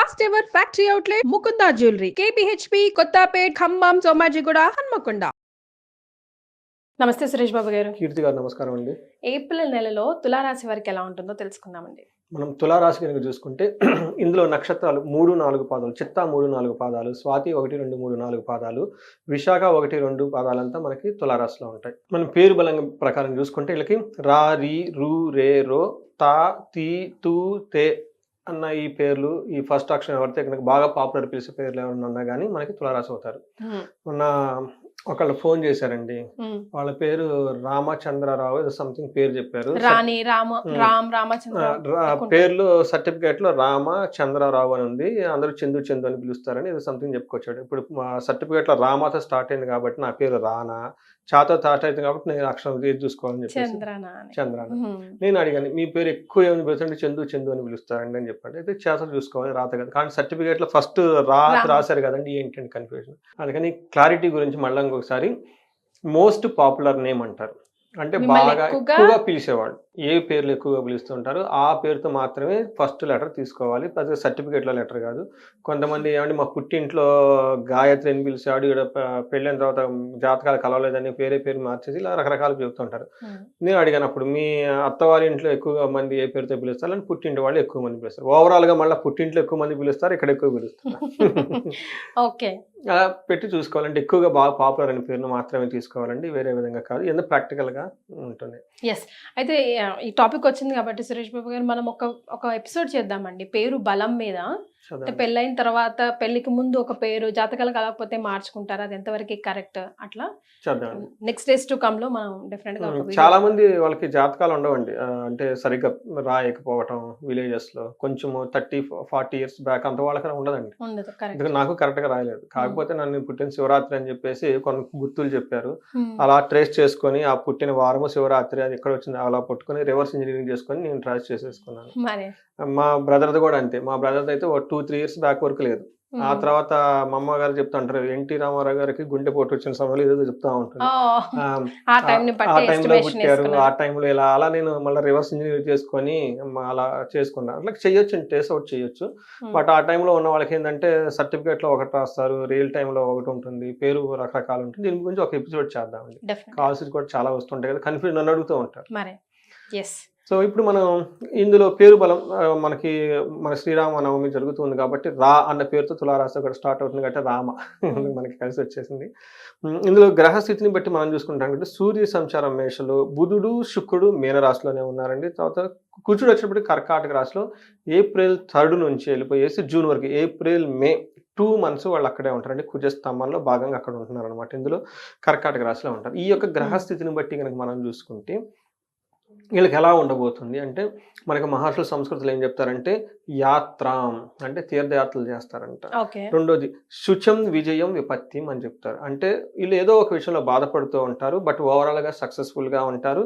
First ever factory outlet Mukunda jewellery KPHB Kothapet Khammam Somajiguda Hanamkonda. నమస్తే సురేష్ బాబు గారు. కీర్తి గారు నమస్కారం అండి. ఏప్రిల్ నెలలో తులారాశి వారికి ఎలా ఉంటుందో తెలుసుకుందామండి. మనం తులారాశి కనుక చూసుకుంటే ఇందులో నక్షత్రాలు 3-4 పాదాలు, చిత్తా 3-4 పాదాలు, స్వాతి 1-2-3-4 పాదాలు, విశాఖ 1-2 పాదాలంతా మనకి తులారాశిలో ఉంటాయి. మనం పేరు బలం ప్రకారం చూసుకుంటే వీళ్ళకి రా, రీ, రు, రే, రో, తా, తీ, తూ, తే అన్న ఈ పేర్లు, ఈ ఫస్ట్ అక్షరం ఎవరితే కనుక బాగా పాపులర్ పిలిచే పేర్లు ఎవరైనా ఉన్నా కానీ మనకి తులారాశి అవుతారు. మొన్న ఒకళ్ళు ఫోన్ చేశారండి, వాళ్ళ పేరు రామచంద్రరావు ఏదో సంథింగ్ పేరు చెప్పారు. పేర్లు సర్టిఫికేట్ లో రామచంద్రరావు అని ఉంది, అందరూ చందు చందు అని పిలుస్తారని ఏదో సంథింగ్ చెప్పుకొచ్చాడు. ఇప్పుడు మా సర్టిఫికేట్ లో రామాతో స్టార్ట్ అయింది కాబట్టి నా పేరు రానా, చాతో స్టార్ట్ అయింది కాబట్టి నేను అక్షరం చూసుకోవాలని చెప్పేసి చంద్రాన. నేను అడిగాను మీ పేరు ఎక్కువ ఏమని పిలుస్తుంటే చందు చందు అని పిలుస్తారండి అని చెప్పండి. అయితే చేత చూసుకోవాలి రాత కదా, కానీ సర్టిఫికేట్ లో ఫస్ట్ రాశారు కదండి, ఏంటంటే కన్ఫ్యూజన్. అందుకని క్లారిటీ గురించి మళ్ళీ ఇంకొకసారి మోస్ట్ పాపులర్ నేమ్ అంటారు, అంటే బాగా ఎక్కువగా పిలిచేవాళ్ళు ఏ పేర్లు ఎక్కువగా పిలుస్తుంటారు ఆ పేరుతో మాత్రమే ఫస్ట్ లెటర్ తీసుకోవాలి. అది సర్టిఫికేట్లో లెటర్ కాదు. కొంతమంది ఏమంటే మా పుట్టింట్లో గాయత్రి అని పిలిచాడు, ఇక్కడ పెళ్ళైన తర్వాత జాతకాలు కలవలేదని వేరే పేరు మార్చేసి ఇలా రకరకాలు చెబుతుంటారు. నేను అడిగాను అప్పుడు మీ అత్తవారి ఇంట్లో ఎక్కువగా మంది ఏ పేరుతో పిలుస్తారు అని, పుట్టింటి వాళ్ళు ఎక్కువ మంది పిలుస్తారు. ఓవరాల్ గా మళ్ళీ పుట్టింట్లో ఎక్కువ మంది పిలుస్తారు, ఇక్కడ ఎక్కువ పిలుస్తారు. అలా పెట్టి చూసుకోవాలంటే ఎక్కువగా బాగా పాపులర్ అయిన పేరును మాత్రమే తీసుకోవాలండి, వేరే విధంగా కాదు. ఎందుకు ప్రాక్టికల్ గా ఉంటుంది. ఎస్, అయితే ఈ టాపిక్ వచ్చింది కాబట్టి సురేష్ బాబు గారు మనం ఒక ఎపిసోడ్ చేద్దామండి పేరు బలం మీద. పెళ్ళైన తర్వాత పెళ్లికి ముందు ఒక పేరు జాతకాలు కలగకపోతే మార్చుకుంటారు, అది ఎంతవరకు కరెక్ట్ అట్లా నెక్స్ట్ డేస్ టు కమ్ లో మనం డెఫినెట్ గా చాలా మంది వాళ్ళకి జాతకాలు ఉండవండి, అంటే సరిగ్గా రాయకపోవటం విలేజెస్ లో కొంచెం 30-40 years బ్యాక్ అంత వాళ్ళకి ఉండదండి. నాకు కరెక్ట్ గా రాయలేదు, కాకపోతే నన్ను పుట్టిన శివరాత్రి అని చెప్పేసి కొన్ని గుర్తులు చెప్పారు. అలా ట్రేస్ చేసుకొని ఆ పుట్టిన వారము శివరాత్రి అది ఎక్కడ వచ్చింది అలా పట్టుకొని రివర్స్ ఇంజనీరింగ్ చేసుకొని నేను ట్రేస్ చేసేసుకున్నాను. మా బ్రదర్ది కూడా అంతే, మా బ్రదర్ది అయితే 2-3 years బ్యాక్ వరకు లేదు. ఆ తర్వాత మా అమ్మ గారు చెప్తా ఉంటారు ఎన్టీ రామారావు గారికి గుండె పోటు వచ్చిన సమయంలో ఏదో చెప్తా ఉంటారు, ఆ టైంలో పుట్టారు, ఆ టైంలో ఇలా. అలా నేను మళ్ళీ రివర్స్ ఇంజనీర్ చేసుకొని అలా చేసుకున్నాను. అట్లా చేయొచ్చు, టేస్ట్ అవుట్ చేయొచ్చు. బట్ ఆ టైంలో ఉన్న వాళ్ళకి ఏంటంటే సర్టిఫికేట్ లో ఒకటి రాస్తారు, రియల్ టైంలో ఒకటి ఉంటుంది, పేరు రకరకాలు ఉంటుంది. దీని గురించి ఒక ఎపిసోడ్ చేద్దామండి, కాల్స్ కూడా చాలా వస్తుంటాయి కదా, కన్ఫ్యూజన్ నన్ను అడుగుతూ ఉంటారు. సో ఇప్పుడు మనం ఇందులో పేరు బలం మనకి మన శ్రీరామనవమి జరుగుతుంది కాబట్టి రా అన్న పేరుతో తులారాశి ఒకటి స్టార్ట్ అవుతుంది కాబట్టి రామ మనకి కలిసి వచ్చేసింది. ఇందులో గ్రహస్థితిని బట్టి మనం చూసుకుంటాం అంటే సూర్య సంచారం మేషలో, బుధుడు శుక్రుడు మీనరాశిలోనే ఉన్నారండి. తర్వాత కుజుడు వచ్చేటప్పటికి కర్కాటక రాశిలో April 3rd నుంచి వెళ్ళిపోయేసి జూన్ వరకు, April, May 2 months వాళ్ళు అక్కడే ఉంటారండి. కుజ స్తంభంలో భాగంగా అక్కడ ఉంటున్నారు అనమాట. ఇందులో కర్కాటక రాశిలో ఉంటారు. ఈ యొక్క గ్రహస్థితిని బట్టి కనుక మనం చూసుకుంటే వీళ్ళకి ఎలా ఉండబోతుంది అంటే, మనకి మహర్షుల సంస్కృతిలో ఏం చెప్తారంటే యాత్రాం అంటే తీర్థయాత్రలు చేస్తారంట. రెండోది శుచం విజయం విపత్తిం అని చెప్తారు, అంటే వీళ్ళు ఏదో ఒక విషయంలో బాధపడుతూ ఉంటారు బట్ ఓవరాల్ గా సక్సెస్ఫుల్ గా ఉంటారు.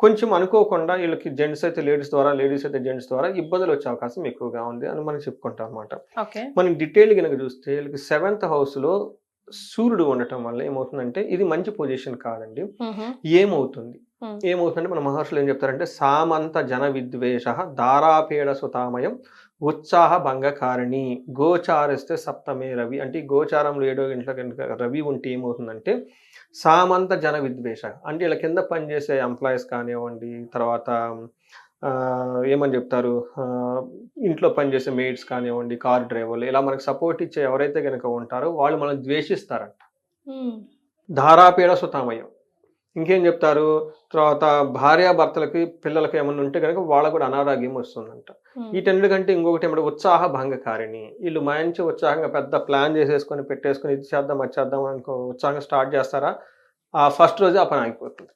కొంచెం అనుకోకుండా వీళ్ళకి జెంట్స్ అయితే లేడీస్ ద్వారా, లేడీస్ అయితే జెంట్స్ ద్వారా ఇబ్బందులు వచ్చే అవకాశం ఎక్కువగా ఉంది అని మనం చెప్పుకుంటాం అనమాట. మనం డీటెయిల్ కనుక చూస్తే వీళ్ళకి 7th house లో సూర్యుడు ఉండటం వల్ల ఏమవుతుందంటే ఇది మంచి పొజిషన్ కాదండి. ఏమవుతుందంటే మన మహర్షులు ఏం చెప్తారంటే సామంత జన విద్వేష దారాపేడ సుతామయం ఉత్సాహ భంగకారిణి గోచారిస్తే సప్తమే రవి. అంటే ఈ గోచారంలో 7వ ఇంట్లో కనుక రవి ఉంటే ఏమవుతుందంటే సామంత జన విద్వేష అంటే వీళ్ళ కింద పనిచేసే ఎంప్లాయీస్ కానివ్వండి, తర్వాత ఏమని చెప్తారు ఇంట్లో పనిచేసే మెయిడ్స్ కానివ్వండి, కార్ డ్రైవర్లు, ఇలా మనకు సపోర్ట్ ఇచ్చే ఎవరైతే కనుక ఉంటారో వాళ్ళు మనం ద్వేషిస్తారంట. ధారాపీడ సుతామయం. ఇంకేం చెప్తారు, తర్వాత భార్యాభర్తలకి పిల్లలకి ఏమన్నా ఉంటే కనుక వాళ్ళకు కూడా అనారోగ్యం వస్తుందంట. వీటన్నిటికంటే ఇంకొకటి ఏమంటే ఉత్సాహ భంగకారిణి. వీళ్ళు మంచి ఉత్సాహంగా పెద్ద ప్లాన్ చేసేసుకొని పెట్టేసుకొని ఇది చేద్దాం అది చేద్దాం అనుకో ఉత్సాహంగా స్టార్ట్ చేస్తారా, ఆ ఫస్ట్ రోజే ఆ పని ఆగిపోతుంది.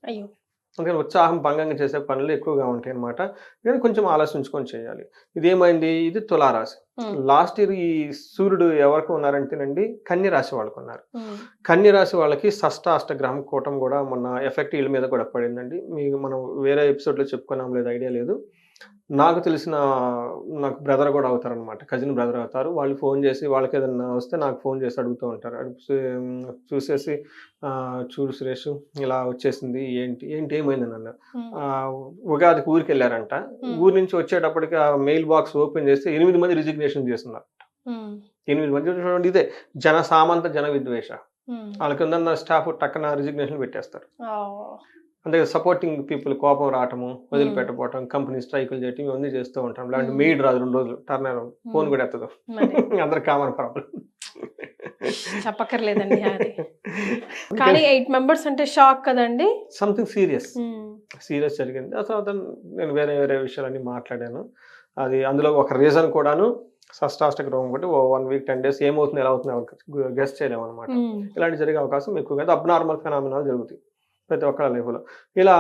అందుకని ఉత్సాహం భంగంగా చేసే పనులు ఎక్కువగా ఉంటాయి అనమాట. కానీ కొంచెం ఆలోచించుకొని చేయాలి. ఇదేమైంది, ఇది తులారాశి. లాస్ట్ ఇయర్ ఈ సూర్యుడు ఎవరికి ఉన్నారంటేనండి కన్య రాశి వాళ్ళకు ఉన్నారు. కన్య రాశి వాళ్ళకి షష్టాష్టగ్రహం కూటం కూడా మొన్న ఎఫెక్ట్ వీళ్ళ మీద కూడా పడిందండి. మీకు మనం వేరే ఎపిసోడ్లో చెప్పుకున్నాం లేదు, ఐడియా లేదు. నాకు తెలిసిన నాకు బ్రదర్ కూడా అవుతారనమాట, కజిన్ బ్రదర్ అవుతారు. వాళ్ళు ఫోన్ చేసి వాళ్ళకి ఏదన్నా వస్తే నాకు ఫోన్ చేసి అడుగుతూ ఉంటారు. చూసేసి చూడు సురేష్ ఇలా వచ్చేసింది ఏంటి ఏమైంది నన్ను. ఉగాదికి ఊరికి వెళ్ళారంట. ఊరి నుంచి వచ్చేటప్పటికి ఆ మెయిల్ బాక్స్ ఓపెన్ చేస్తే 8 మంది రిజిగ్నేషన్ చేస్తున్నారు. ఎనిమిది మంది చూడండి, ఇదే జన సామంత జన విద్వేష. వాళ్ళకి ఉందన్న స్టాఫ్ టక్కన రిజిగ్నేషన్ పెట్టేస్తారు. అంటే సపోర్టింగ్ పీపుల్ కోపం రావటము, వదిలిపెట్టపోవటం, కంపెనీ స్ట్రైకులు చేయటం, ఇవన్నీ చేస్తూ ఉంటాం. ఇలాంటి మెయిడ్ రాదు 2 రోజులు టర్న్ ఫోన్ కూడా ఎత్తదు. అందరు కామన్ ప్రాబ్లం. చెప్పక్కర్లేదండి అది. కానీ 8 మెంబర్స్ అంటే షాక్ కదండి. సంథింగ్ సీరియస్ జరిగింది. ఆ తర్వాత నేను వేరే వేరే విషయాలన్నీ మాట్లాడాను. అది అందులో ఒక రీజన్ కూడాను షష్టాష్టక రోగం ఒకటి 1 వీక్ 10 డేస్ ఏమవుతుంది ఎలా అవుతుంది ఎవరికి గెస్ చేయలేము అనమాట. ఇలాంటి జరిగే అవకాశం ఎక్కువగా అబ్నార్మల్ ఫెనామినాలు జరుగుతాయి ప్రతి ఒక్కరి లైఫ్లో. ఇలా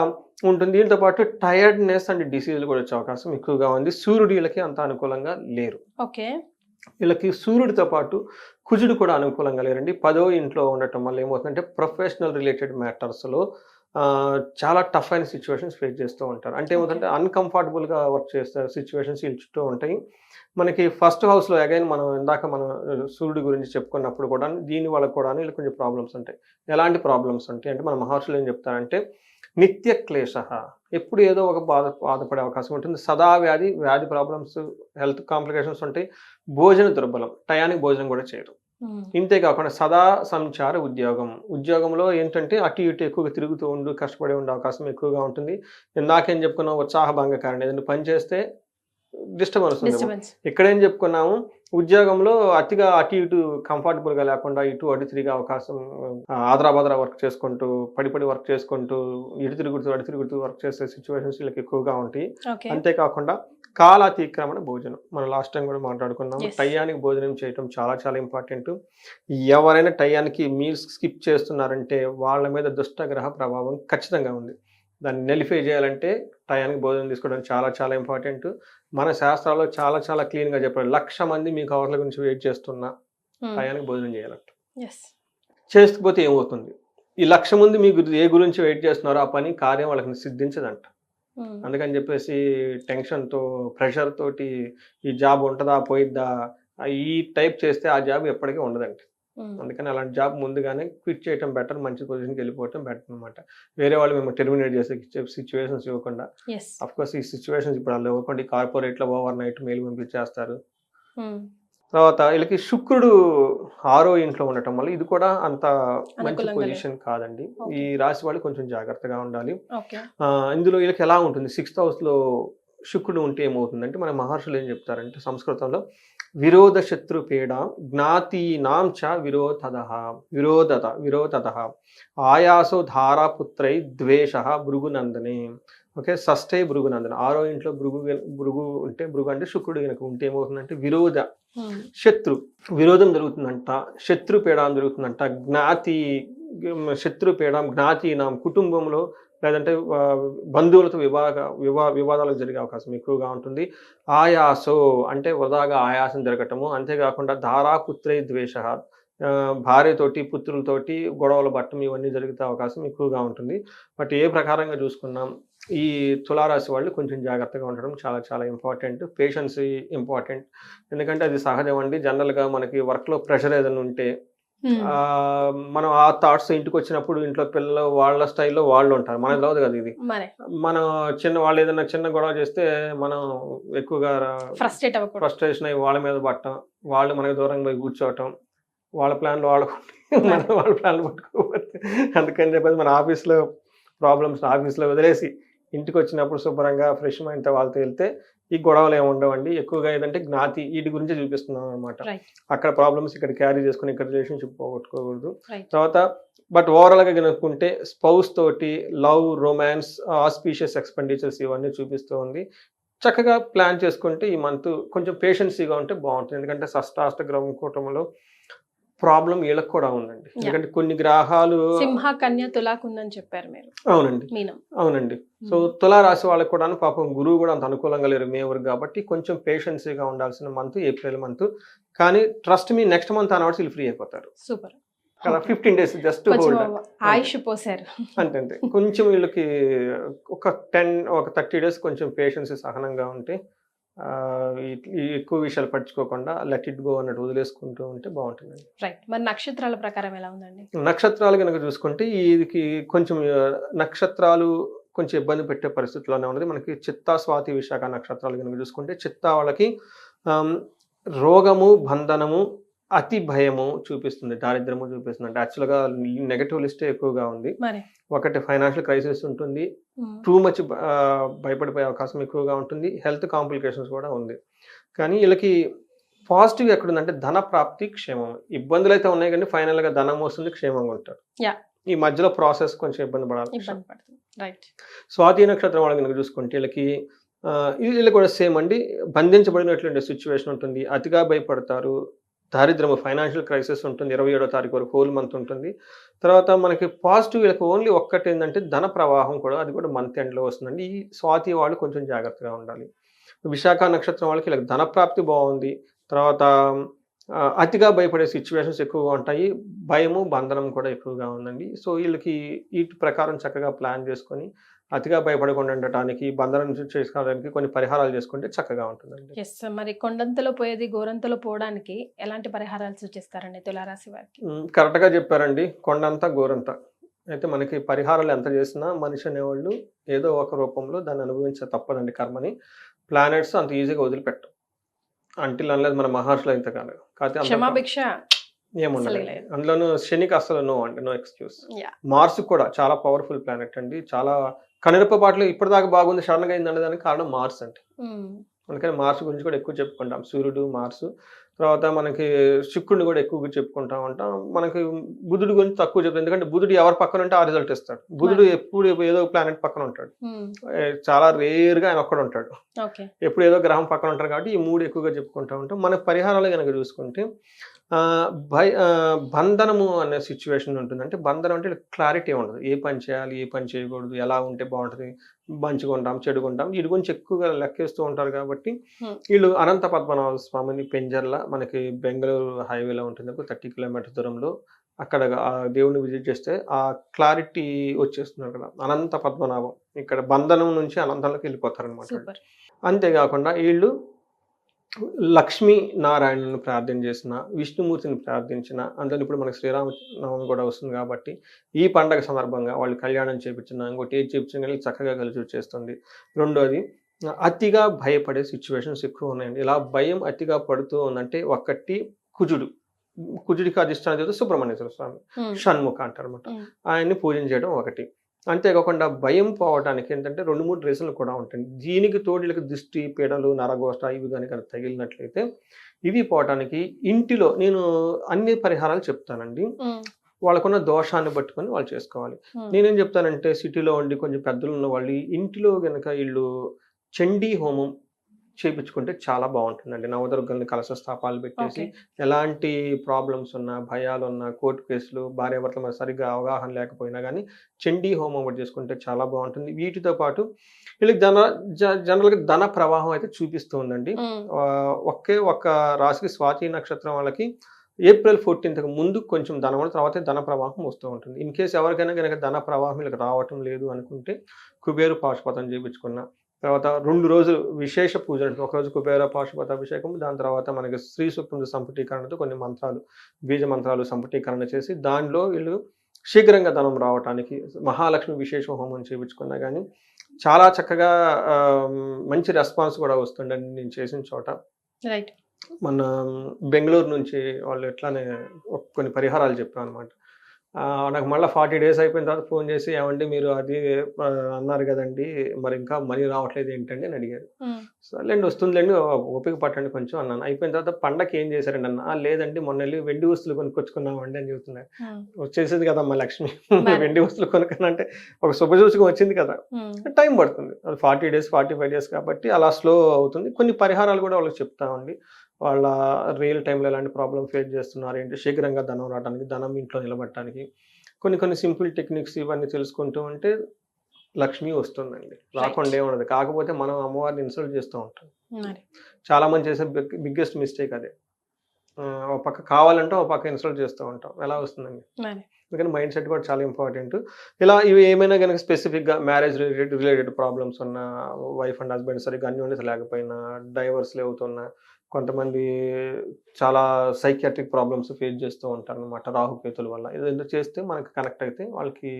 ఉంటుంది. దీంతో పాటు టైర్డ్నెస్ అండ్ డిసీజులు కూడా వచ్చే అవకాశం ఎక్కువగా ఉంది. సూర్యుడు వీళ్ళకి అంత అనుకూలంగా లేరు. ఓకే, వీళ్ళకి సూర్యుడితో పాటు కుజుడు కూడా అనుకూలంగా లేరండి. 10వ ఇంట్లో ఉండటం వల్ల ఏమవుతుందంటే ప్రొఫెషనల్ రిలేటెడ్ మ్యాటర్స్లో చాలా టఫ్ అయిన సిచ్యువేషన్స్ ఫేస్ చేస్తూ ఉంటారు. అంటే ఏమవుతుందంటే అన్కంఫర్టబుల్గా వర్క్ చేస్తారు, సిచ్యువేషన్స్ వీళ్ళు చుట్టూ ఉంటాయి. మనకి ఫస్ట్ హౌస్లో అగైన్ మనం ఇందాక మనం సూర్యుడి గురించి చెప్పుకున్నప్పుడు కూడా దీని వల్ల కూడా వీళ్ళు కొంచెం ప్రాబ్లమ్స్ ఉంటాయి. ఎలాంటి ప్రాబ్లమ్స్ ఉంటాయి అంటే మన మహర్షులు ఏం చెప్తారంటే నిత్య క్లేశ, ఎప్పుడు ఏదో ఒక బాధపడే అవకాశం ఉంటుంది. సదా వ్యాధి ప్రాబ్లమ్స్, హెల్త్ కాంప్లికేషన్స్ ఉంటాయి. భోజన దుర్బలం, టయానికి భోజనం కూడా చేయరు. ఇంతే కాకుండా సదా సంచార ఉద్యోగంలో ఏంటంటే అటు ఇటు ఎక్కువగా తిరుగుతూ ఉండు, కష్టపడి ఉండే అవకాశం ఎక్కువగా ఉంటుంది. ఇందాకేం చెప్పుకున్నాం, ఉత్సాహభంగకారణం, ఏదైనా పని చేస్తే డిస్టర్బెన్స్ ఉంది. ఇక్కడేం చెప్పుకున్నాము, ఉద్యోగంలో అతిగా అటు ఇటు కంఫర్టబుల్గా లేకుండా ఇటు అటు తిరిగే అవకాశం, ఆదరాబాదరా వర్క్ చేసుకుంటూ పడి వర్క్ చేసుకుంటూ ఇటు తిరుగుతూ వర్క్ చేసే సిచ్యువేషన్స్ వీళ్ళకి ఎక్కువగా ఉంటాయి. అంతేకాకుండా కాలాతిక్రమణ భోజనం, మనం లాస్ట్ టైం కూడా మాట్లాడుకున్నాం. టయానికి భోజనం చేయటం చాలా చాలా ఇంపార్టెంట్. ఎవరైనా టయానికి మీల్స్ స్కిప్ చేస్తున్నారంటే వాళ్ళ మీద దుష్టగ్రహ ప్రభావం ఖచ్చితంగా ఉంది. దాన్ని నెలిఫై చేయాలంటే టయానికి భోజనం తీసుకోవడం చాలా చాలా ఇంపార్టెంట్. మన శాస్త్రాల్లో చాలా చాలా క్లీన్గా చెప్పారు. 1,00,000 మంది మీ కవర్ల గురించి వెయిట్ చేస్తున్నా టయానికి భోజనం చేయాలంట. చేయకపోతే ఏమవుతుంది, ఈ 1,00,000 మంది మీ ఏ గురించి వెయిట్ చేస్తున్నారో ఆ పని కార్యం వాళ్ళకి సిద్ధించదంట. అందుకని చెప్పేసి టెన్షన్తో ప్రెషర్ తోటి ఈ జాబ్ ఉంటుందా పోయిద్దా ఈ టైప్ చేస్తే ఆ జాబ్ ఎప్పటికీ ఉండదండి. అందుకని అలాంటి జాబ్ ముందుగానే క్విట్ చేయడం బెటర్, మంచి పొజిషన్కి వెళ్ళిపోవటం బెటర్ అనమాట. వేరే వాళ్ళు మేము టెర్మినేట్ చేసే సిచ్యువేషన్స్ ఇవ్వకుండా. అఫ్కోర్స్ ఈ సిచ్యువేషన్స్ ఇప్పుడు వాళ్ళు ఇవ్వకుండా కార్పొరేట్లో ఓవర్ నైట్ మెయిల్ పంపించేస్తారు. తర్వాత వీళ్ళకి శుక్రుడు 6వ ఇంట్లో ఉండటం వల్ల ఇది కూడా అంత మంచి పొజిషన్ కాదండి. ఈ రాశి వాళ్ళు కొంచెం జాగ్రత్తగా ఉండాలి. ఇందులో వీళ్ళకి ఎలా ఉంటుంది, 6th హౌస్లో శుక్రుడు ఉంటే ఏమవుతుందంటే మన మహర్షులు ఏం చెప్తారంటే సంస్కృతంలో విరోధ శత్రు పీడ జ్ఞాతీనాం చ విరోధత ఆయాసో ధారాపుత్రై ద్వేష భృగునందనే. ఓకే, షష్ఠే భృగునందన, 6వ ఇంట్లో భృగు అంటే శుక్రుడు కనుక ఉంటే ఏమవుతుందంటే విరోధ విరోధం జరుగుతుందంట, శత్రుపీడం జరుగుతుందంట, శత్రుపీడం జ్ఞాతీనాం కుటుంబంలో లేదంటే బంధువులతో వివాదాలకు జరిగే అవకాశం ఎక్కువగా ఉంటుంది. ఆయాసో అంటే వృధాగా ఆయాసం జరగటము. అంతేకాకుండా ధారాపుత్రై ద్వేష, భార్యతోటి పుత్రులతోటి గొడవలు పట్టడం ఇవన్నీ జరిగే అవకాశం ఎక్కువగా ఉంటుంది. బట్ ఏ ప్రకారంగా చూసుకున్నాం ఈ తులారాశి వాళ్ళు కొంచెం జాగ్రత్తగా ఉండడం చాలా చాలా ఇంపార్టెంట్. పేషెన్స్ ఇంపార్టెంట్, ఎందుకంటే అది సహజం అండి. జనరల్గా మనకి వర్క్లో ప్రెషర్ ఏదైనా ఉంటే మనం ఆ థాట్స్ ఇంటికి వచ్చినప్పుడు ఇంట్లో పిల్లలు వాళ్ళ స్టైల్లో వాళ్ళు ఉంటారు, మనకు రాదు కదా. ఇది మనం వాళ్ళు ఏదైనా చిన్న గొడవ చేస్తే మనం ఎక్కువగా ఫ్రస్ట్రేషన్ అయ్యి వాళ్ళ మీద పట్టడం, వాళ్ళు మనకి దూరంగా పోయి కూర్చోవటం, వాళ్ళ ప్లాన్లు వాళ్ళ ప్లాన్లు పట్టుకోకపోతే. అందుకని చెప్పేసి మన ఆఫీస్లో ప్రాబ్లమ్స్ ఆఫీస్లో వదిలేసి ఇంటికి వచ్చినప్పుడు శుభ్రంగా ఫ్రెష్ మైండ్తో వాళ్ళతో వెళ్తే ఈ గొడవలు ఏమి ఉండవండి. ఎక్కువగా ఏదంటే జ్ఞాతి వీటి గురించి చూపిస్తున్నాం అనమాట. అక్కడ ప్రాబ్లమ్స్ ఇక్కడ క్యారీ చేసుకుని ఇక్కడ రిలేషన్షిప్ పోగొట్టుకోకూడదు. తర్వాత బట్ ఓవరాల్గా కనుక్కుంటే స్పౌస్ తోటి లవ్, రొమాన్స్, ఆస్పీషియస్ ఎక్స్పెండిచర్స్ ఇవన్నీ చూపిస్తూ ఉంది. చక్కగా ప్లాన్ చేసుకుంటే ఈ మంత్ కొంచెం పేషెన్సీగా ఉంటే బాగుంటుంది. ఎందుకంటే షష్టాష్టగ్రహ కూటమిలో ప్రాబ్లం వీళ్ళకి కూడా ఉందండి. ఎందుకంటే కొన్ని గ్రహాలు సింహ, కన్య, తులాకు ఉందని చెప్పారు మీరు. అవునండి. సో తులారాశి వాళ్ళకి కూడా పాపం గురువు కూడా అంత అనుకూలంగా లేరు మే వరకు, కాబట్టి కొంచెం పేషెన్సీగా ఉండాల్సిన మంత్ ఏప్రిల్ మంత్. కానీ ట్రస్ట్ మీ నెక్స్ట్ మంత్ అన్నవర్స్ వీళ్ళు ఫ్రీ అయిపోతారు. సూపర్ కదా, 15 days జస్ట్ ఆయుష్ పోసారు అంతే. కొంచెం వీళ్ళకి ఒక 30 days కొంచెం పేషెన్స్ సహనంగా ఉంటే ఎక్కువ విషయాలు పట్టించుకోకుండా లెట్ ఇట్ గో అన్నట్టు వదిలేసుకుంటూ ఉంటే బాగుంటుంది. రైట్. మరి నక్షత్రాల ప్రకారం ఎలా ఉందండి? నక్షత్రాలు కనుక చూసుకుంటే ఇది కొంచెం నక్షత్రాలు కొంచెం ఇబ్బంది పెట్టే పరిస్థితిలోనే ఉన్నది. మనకి చిత్తా, స్వాతి, విశాఖ నక్షత్రాలు కనుక చూసుకుంటే చిత్తా వాళ్ళకి రోగము, బంధనము, అతి భయము చూపిస్తుంది, దారిద్రము చూపిస్తుంది. అంటే యాక్చువల్గా నెగటివ్ లిస్టే ఎక్కువగా ఉంది. ఒకటి ఫైనాన్షియల్ క్రైసిస్ ఉంటుంది, టూ మచ్ భయపడిపోయే అవకాశం ఎక్కువగా ఉంటుంది, హెల్త్ కాంప్లికేషన్స్ కూడా ఉంది. కానీ వీళ్ళకి పాజిటివ్ ఎక్కడుందంటే ధన ప్రాప్తి, క్షేమం. ఇబ్బందులు అయితే ఉన్నాయి కానీ ఫైనల్గా ధనం వస్తుంది, క్షేమంగా ఉంటారు. ఈ మధ్యలో ప్రాసెస్ కొంచెం ఇబ్బంది పడాలి. స్వాతి నక్షత్రం వాళ్ళకి కనుక చూసుకుంటే వీళ్ళు కూడా సేమ్ అండి, బంధించబడినటువంటి సిచ్యువేషన్ ఉంటుంది, అతిగా భయపడతారు, దారిద్రము, ఫైనాన్షియల్ క్రైసిస్ ఉంటుంది, 27వ తారీఖు వరకు హోల్ మంత్ ఉంటుంది. తర్వాత మనకి పాజిటివ్ వీళ్ళకి ఓన్లీ ఒక్కటి ఏంటంటే ధన ప్రవాహం కూడా, అది కూడా మంత్ ఎండ్లో వస్తుందండి. ఈ స్వాతి వాళ్ళు కొంచెం జాగ్రత్తగా ఉండాలి. విశాఖ నక్షత్రం వాళ్ళకి వీళ్ళకి ధన ప్రాప్తి బాగుంది. తర్వాత అతిగా భయపడే సిచ్యువేషన్స్ ఎక్కువగా ఉంటాయి, భయము, బంధనం కూడా ఎక్కువగా ఉందండి. సో వీళ్ళకి వీటి ప్రకారం చక్కగా ప్లాన్ చేసుకొని అతిగా భయపడకుండా ఉండటానికి, బంధనం చేసుకోవడానికి కొన్ని పరిహారాలు చేసుకుంటే చక్కగా ఉంటుందండి. ఎస్, మరి కొండంతలో పోయేది గోరంతలో పోవడానికి ఎలాంటి పరిహారాలు సూచిస్తారండి తులారాశి వారికి? కరెక్ట్గా చెప్పారండి, కొండంత గోరంత. అయితే మనకి పరిహారాలు ఎంత చేసినా మనిషి అనేవాళ్ళు ఏదో ఒక రూపంలో దాన్ని అనుభవించ తప్పదండి కర్మని. ప్లానెట్స్ అంత ఈజీగా వదిలిపెట్టం అంటిల్ అనలేదు మన మహర్షులు అయితే కాదు. కాకపోతే ఏముండదు అందులోనూ. శనికి అసలు నో అండి, నో ఎక్స్క్యూజ్. మార్స్ కూడా చాలా పవర్ఫుల్ ప్లానెట్ అండి, చాలా కనురెప్పపాట్లు ఇప్పటిదాకా బాగుంది సడన్గా అయింది అనేదానికి కారణం మార్స్ అండి. అందుకని మార్స్ గురించి కూడా ఎక్కువ చెప్పుకుంటాం, సూర్యుడు, మార్స్. తర్వాత మనకి శుక్రుడిని కూడా ఎక్కువగా చెప్పుకుంటా ఉంటాం. మనకి బుధుడు గురించి తక్కువ చెప్తాం, ఎందుకంటే బుధుడు ఎవరి పక్కన ఉంటే ఆ రిజల్ట్ ఇస్తాడు. బుధుడు ఎప్పుడు ఏదో ప్లానెట్ పక్కన ఉంటాడు, చాలా రేర్గా ఆయన ఒక్కడ ఉంటాడు, ఎప్పుడు ఏదో గ్రహం పక్కన ఉంటాడు. కాబట్టి ఈ మూడు ఎక్కువగా చెప్పుకుంటా ఉంటాం. మన పరిహారాలు కనుక చూసుకుంటే బంధనము అనే సిచ్యువేషన్ ఉంటుంది. అంటే బంధనం అంటే క్లారిటీ ఉండదు, ఏ పని చేయాలి, ఏ పని చేయకూడదు, ఎలా ఉంటే బాగుంటుంది, మంచిగా ఉంటాం, చెడుకుంటాం, వీటి గురించి ఎక్కువగా లెక్కేస్తూ ఉంటారు. కాబట్టి వీళ్ళు అనంత పద్మనాభ స్వామిని పెంజర్ల మనకి బెంగళూరు హైవేలో ఉంటుంది, 30 కిలోమీటర్స్ దూరంలో. అక్కడ ఆ దేవుని విజిట్ చేస్తే ఆ క్లారిటీ వచ్చేస్తుంది అక్కడ. అనంత పద్మనాభం, ఇక్కడ బంధనం నుంచి అనంతంలోకి వెళ్ళిపోతారు అనమాట. అంతేకాకుండా వీళ్ళు లక్ష్మీ నారాయణను ప్రార్థన చేసిన, విష్ణుమూర్తిని ప్రార్థించిన, అందులో ఇప్పుడు మనకి శ్రీరామనవమి కూడా వస్తుంది కాబట్టి ఈ పండగ సందర్భంగా వాళ్ళు కళ్యాణం చేయించిన, ఇంకోటి ఏది చేయించిన చక్కగా కలిసి వచ్చేస్తుంది. రెండోది, అతిగా భయపడే సిచ్యువేషన్స్ ఎక్కువ ఉన్నాయండి. ఇలా భయం అతిగా పడుతూ ఉందంటే ఒకటి కుజుడికి అధిష్టానం చేస్తే సుబ్రహ్మణ్యేశ్వర స్వామి, షణ్ముఖ అంటారు అనమాట, ఆయన్ని పూజించడం ఒకటి. అంతేకాకుండా భయం పోవడానికి ఏంటంటే 2-3 రీజన్లు కూడా ఉంటాయి. దీనికి తోడులకు దిష్టి, పీడలు, నరగోష్ట ఇవి కనుక తగిలినట్లయితే ఇవి పోవటానికి ఇంటిలో నేను అన్ని పరిహారాలు చెప్తానండి. వాళ్ళకున్న దోషాన్ని పట్టుకొని వాళ్ళు చేసుకోవాలి. నేనేం చెప్తానంటే సిటీలో ఉండి కొంచెం పెద్దలు ఉన్న వాళ్ళు ఇంటిలో కనుక వీళ్ళు చండీ హోమం చేయించుకుంటే చాలా బాగుంటుందండి. నవదుర్గల్ని కలశ స్థాపాలు పెట్టేసి ఎలాంటి ప్రాబ్లమ్స్ ఉన్నా, భయాలు ఉన్నా, కోర్టు కేసులు, భార్యాభర్తల మీద సరిగ్గా అవగాహన లేకపోయినా కానీ చండీ హోమం ఒకటి చేసుకుంటే చాలా బాగుంటుంది. వీటితో పాటు వీళ్ళకి జనరల్గా ధన ప్రవాహం అయితే చూపిస్తూ ఉందండి. ఒక్క రాశికి స్వాతి నక్షత్రం వాళ్ళకి ఏప్రిల్ 14th ముందు కొంచెం ధనం, తర్వాత ధన ప్రవాహం వస్తూ ఉంటుంది. ఇన్ కేసు ఎవరికైనా కనుక ధన ప్రవాహం వీళ్ళకి రావటం లేదు అనుకుంటే కుబేరు పాశుపతం చేయించుకున్న తర్వాత 2 రోజులు విశేష పూజలు, ఒకరోజు కుబేర పాశుపత అభిషేకం, దాని తర్వాత మనకి శ్రీ సూక్తం సంపుటీకరణతో కొన్ని మంత్రాలు, బీజ మంత్రాలు సంపుటీకరణ చేసి దానిలో వీళ్ళు శీఘ్రంగా ధనం రావటానికి మహాలక్ష్మి విశేష హోమం చేయించుకున్నా కానీ చాలా చక్కగా మంచి రెస్పాన్స్ కూడా వస్తుందండి నేను చేసిన చోట. మన బెంగళూరు నుంచి వాళ్ళు ఎట్లానే కొన్ని పరిహారాలు చెప్పాను అనమాట. నాకు మళ్ళీ 40 days అయిపోయిన తర్వాత ఫోన్ చేసి, ఏమండి మీరు అది అన్నారు కదండి, మరి ఇంకా మనీ రావట్లేదు ఏంటండి అని అడిగారు. సర్లేండి వస్తుందిలేండి, ఓపిక పట్టండి కొంచెం అన్నాను. అయిపోయిన తర్వాత పండగ ఏం చేశారండి అన్న, లేదండి మొన్న వెళ్ళి వెండి వస్తువులు కొనుక్కొచ్చుకున్నామండి అని చెబుతున్నారు. వచ్చేసింది కదమ్మా లక్ష్మి, వెండి వస్తువులు కొనుక్కున్నా ఒక శుభసూచకం వచ్చింది కదా, టైం పడుతుంది. అది 40 days 45 days కాబట్టి అలా స్లో అవుతుంది. కొన్ని పరిహారాలు కూడా వాళ్ళకి చెప్తామండి. వాళ్ళ రియల్ టైంలో ఎలాంటి ప్రాబ్లం ఫేస్ చేస్తున్నారు ఏంటి, శీఘ్రంగా ధనం రావడానికి, ధనం ఇంట్లో నిలబడటానికి కొన్ని సింపుల్ టెక్నిక్స్ ఇవన్నీ తెలుసుకుంటూ ఉంటే లక్ష్మి వస్తుందండి, రాకుండా ఉండదు. కాకపోతే మనం అమ్మవారిని ఇన్సల్ట్ చేస్తూ ఉంటాం. చాలా మంది చేసే బిగ్గెస్ట్ మిస్టేక్ అదే. ఒక పక్క కావాలంటే ఒక పక్క ఇన్సల్ట్ చేస్తూ ఉంటాం, ఎలా వస్తుందండి. అందుకని మైండ్ సెట్ కూడా చాలా ఇంపార్టెంట్. ఇలా ఇవి ఏమైనా కనుక స్పెసిఫిక్గా మ్యారేజ్ రిలేటెడ్ ప్రాబ్లమ్స్ ఉన్నా, వైఫ్ అండ్ హస్బెండ్ సరిగ్గా అన్యోన్యత డైవర్స్లు అవుతున్నా, కొంతమంది చాలా సైకియాట్రిక్ ప్రాబ్లమ్స్ ఫేస్ చేస్తూ ఉంటారు అనమాట రాహుకేతుల వల్ల. ఏదైనా చేస్తే మనకి కనెక్ట్ అయితే వాళ్ళకి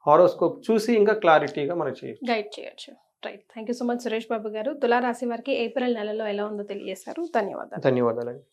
హారోస్కోప్ చూసి ఇంకా క్లారిటీగా మనం గైడ్ చేయొచ్చు. Right. Thank you so much Suresh Babu garu. తులారాశి వారికి ఏప్రిల్ నెలలో ఎలా ఉందో తెలియజేశారు. ధన్యవాదాలు. ధన్యవాదాలండి.